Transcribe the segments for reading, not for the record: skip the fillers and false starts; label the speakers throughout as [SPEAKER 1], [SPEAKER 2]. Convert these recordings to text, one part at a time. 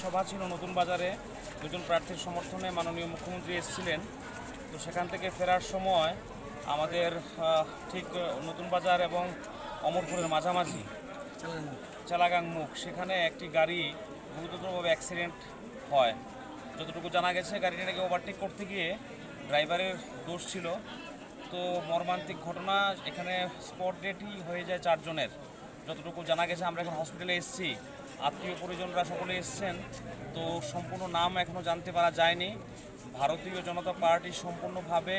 [SPEAKER 1] সভা ছিল নতুন বাজারে, দুজন প্রার্থীর সমর্থনে মাননীয় মুখ্যমন্ত্রী এসেছিলেন। তো সেখান থেকে ফেরার সময় আমাদের ঠিক নতুন বাজার এবং অমরপুরের মাঝামাঝি চালাগাং মুখ, সেখানে একটি গাড়ি গুরুতরভাবে অ্যাক্সিডেন্ট হয়। যতটুকু জানা গেছে গাড়িটা নাকি ওভারটেক করতে গিয়ে ড্রাইভারের দোষ ছিল। তো মর্মান্তিক ঘটনা, এখানে স্পট ডেটই হয়ে যায় 4 জনের। যতটুকু জানা গেছে, আমরা এখন হসপিটালে এসেছি, আত্মীয় পরিজনরা সকলে এসছেন। তো সম্পূর্ণ নাম এখনও জানতে পারা যায়নি। ভারতীয় জনতা পার্টি সম্পূর্ণভাবে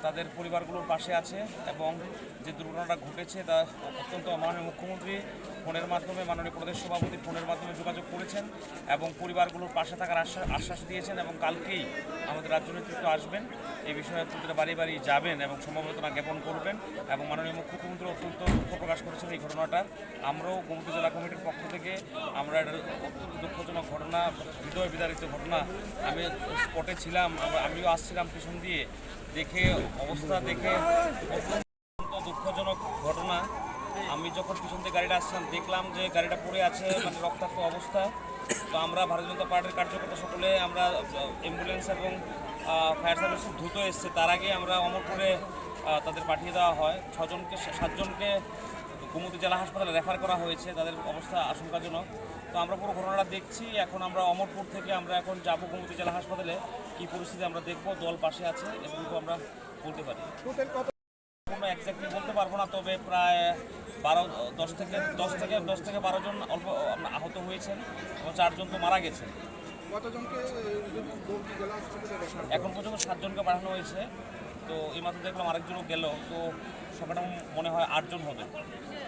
[SPEAKER 1] তাদের পরিবারগুলোর পাশে আছে এবং যে দুর্ঘটনাটা ঘটেছে তা অত্যন্ত মাননীয় মুখ্যমন্ত্রী ফোনের মাধ্যমে, মাননীয় প্রদেশ সভাপতি ফোনের মাধ্যমে যোগাযোগ করেছেন এবং পরিবারগুলোর পাশে থাকার আশ্বাস দিয়েছেন এবং কালকেই আমাদের রাজ্য নেতৃত্ব আসবেন, এই বিষয়ে প্রতিটা বাড়ি বাড়ি যাবেন এবং সমবেদনা জ্ঞাপন করবেন। এবং মাননীয় মুখ্যমন্ত্রী অত্যন্ত দুঃখ প্রকাশ করেছেন এই ঘটনাটার। আমরাও গোমতী জেলা কমিটির পক্ষ থেকে আমরা অত্যন্ত দুঃখজনক ঘটনা, হৃদয় বিদারিত ঘটনা, আমি স্পটে ছিলাম, আমিও আসছিলাম পিছন দিয়ে, দেখে অবস্থা দেখে অত্যন্ত দুঃখজনক ঘটনা। আমি যখন পিছন দিয়ে গাড়িটা আসছিলাম দেখলাম যে গাড়িটা পড়ে আছে, মানে রক্তাক্ত অবস্থা। তো আমরা ভারতীয় জনতা পার্টির কার্যকর্তা সকলে আমরা অ্যাম্বুলেন্স এবং ফায়ার সার্ভিস দ্রুত এসছে। তার আগে আমরা অমরপুরে তাদের পাঠিয়ে দেওয়া হয়। 7জনকে গোমতী জেলা হাসপাতালে রেফার করা হয়েছে, তাদের অবস্থা আশঙ্কাজনক। তো আমরা পুরো ঘটনাটা দেখছি। এখন আমরা অমরপুর থেকে আমরা এখন যাবো গোমতী জেলা হাসপাতালে, কী পরিস্থিতি আমরা দেখব। দল পাশে আছে, এটুকু আমরা বলতে পারি। কোনো এক্স্যাক্টলি বলতে পারবো না, তবে প্রায় 10 থেকে 12 জন অল্প আহত হয়েছেন এবং 4 জন তো মারা গেছেন। এখন পর্যন্ত 7 জনকে পাঠানো হয়েছে। তো এই মাত্র দেখলাম আরেকজনও গেল, তো সংখ্যাটা মনে হয় 8 জন হবে।